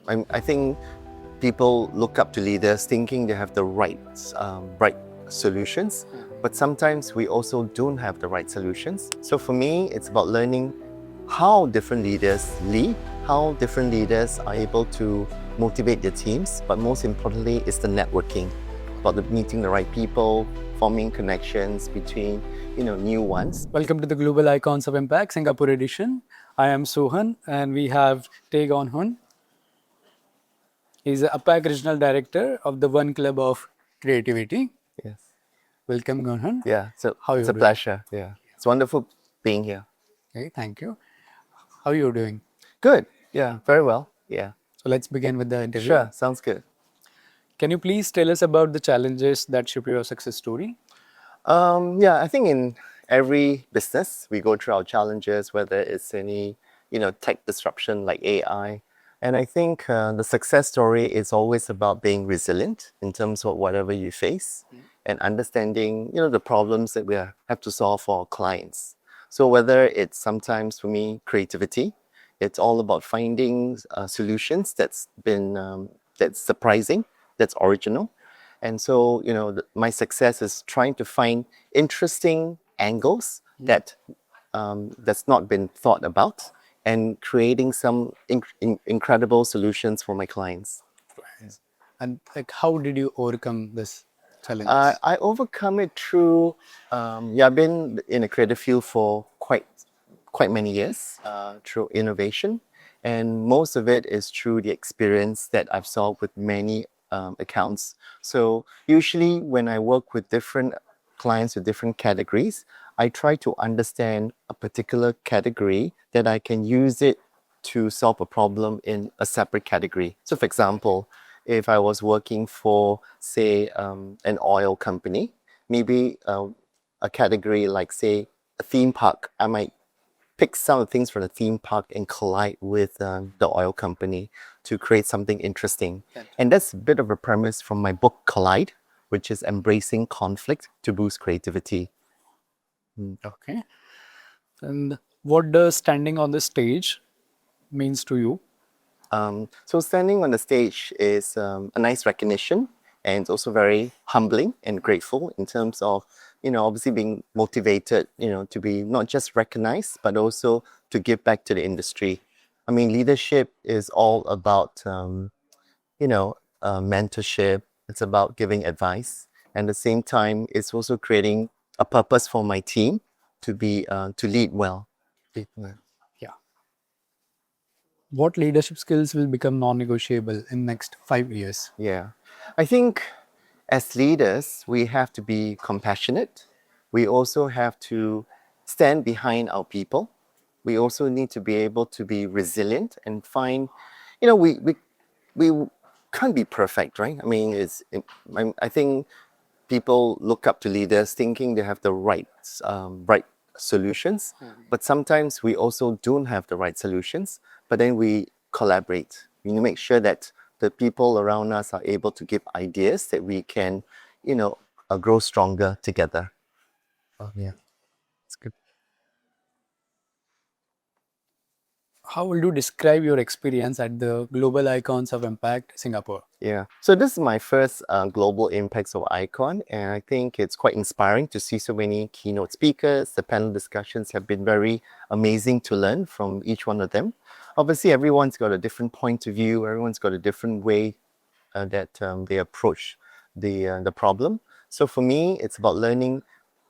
I think people look up to leaders thinking they have the right solutions, but sometimes we also don't have the right solutions. So for me, it's about learning how different leaders lead, how different leaders are able to motivate their teams, but most importantly is the networking, about meeting the right people, forming connections between new ones. Welcome to the Global Icons of Impact Singapore edition. I am Sohan and we have Tay Guan Hin. He's the APAC Regional Director of the One Club of Creativity. Yes. Welcome, Guan Hin. Yeah, so How are it's you a doing? pleasure. Yeah, it's wonderful being here. Okay, thank you. How are you doing? Good. Yeah, very well. Yeah. So let's begin with the interview. Sure, sounds good. Can you please tell us about the challenges that shape your success story? Yeah, I think in every business we go through our challenges, whether it's any tech disruption like AI, and I think the success story is always about being resilient in terms of whatever you face and understanding the problems that we have to solve for our clients. So whether it's sometimes for me creativity, it's all about finding solutions that's surprising, that's original. And so, my success is trying to find interesting angles that's not been thought about and creating some incredible solutions for my clients. And how did you overcome this challenge? I overcome it through, I've been in a creative field for quite many years, through innovation. And most of it is through the experience that I've solved with many accounts. So usually when I work with different clients with different categories, I try to understand a particular category that I can use it to solve a problem in a separate category. So for example, if I was working for, say, an oil company, maybe a category like, say, a theme park, I might pick some of the things from the theme park and collide with the oil company to create something interesting. And that's a bit of a premise from my book, Collide, which is embracing conflict to boost creativity. Okay. And what does standing on the stage means to you? So standing on the stage is a nice recognition, and it's also very humbling and grateful in terms of, obviously being motivated, to be not just recognized, but also to give back to the industry. I mean, leadership is all about, mentorship. It's about giving advice. And at the same time, it's also creating a purpose for my team to lead well. Yeah. What leadership skills will become non-negotiable in next 5 years? Yeah. I think as leaders, we have to be compassionate. We also have to stand behind our people. We also need to be able to be resilient and find, we can't be perfect, right? I mean, I think people look up to leaders thinking they have the right solutions, but sometimes we also don't have the right solutions, but then we collaborate. We need to make sure that the people around us are able to give ideas that we can, grow stronger together. Oh, yeah. That's good. How will you describe your experience at the Global Icons of Impact Singapore? Yeah. So this is my first Global Impacts of Icon, and I think it's quite inspiring to see so many keynote speakers. The panel discussions have been very amazing to learn from each one of them. Obviously, everyone's got a different point of view. Everyone's got a different way that they approach the problem. So for me, it's about learning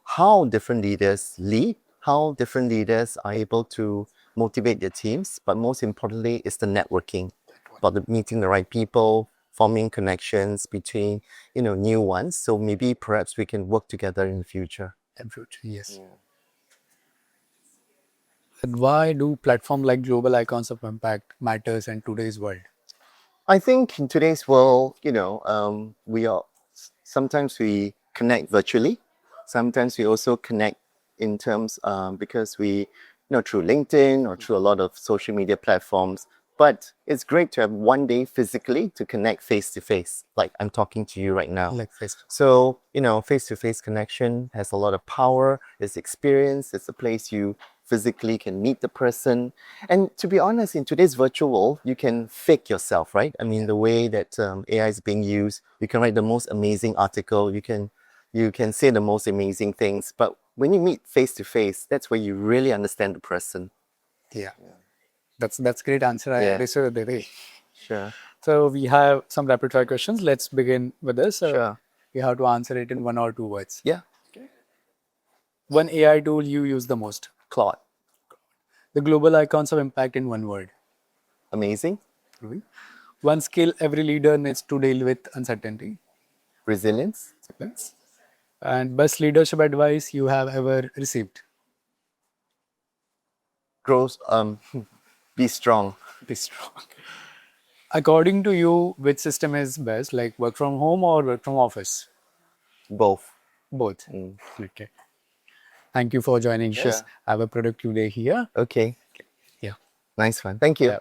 how different leaders lead, how different leaders are able to motivate their teams, but most importantly is the networking, about meeting the right people, forming connections between new ones. So maybe perhaps we can work together in the future. In future, yes. And why do platforms like Global Icons of Impact matters in today's world? I think in today's world, sometimes we connect virtually. Sometimes we also connect in terms because we, through LinkedIn or through a lot of social media platforms. But it's great to have one day physically to connect face to face, like I'm talking to you right now. Like face. So, face to face connection has a lot of power, it's experience, it's a place you physically, can meet the person. And to be honest, in today's virtual world, you can fake yourself, right? I mean, the way that AI is being used, you can write the most amazing article, you can say the most amazing things. But when you meet face to face, that's where you really understand the person. Yeah. That's great answer. I Yeah. reserved the way. Sure. So we have some rapid fire questions. Let's begin with this. Sure. We have to answer it in 1 or 2 words. Yeah. One AI tool you use the most. Claude. The global icons of impact in 1 word. Amazing. One skill every leader needs to deal with uncertainty. Resilience. And best leadership advice you have ever received. Grows. Be strong. Be strong. According to you, which system is best, like work from home or work from office? Both. Both. Okay. Thank you for joining us. Sure. Have a productive day here. Okay. Yeah. Nice one. Thank you. Yeah.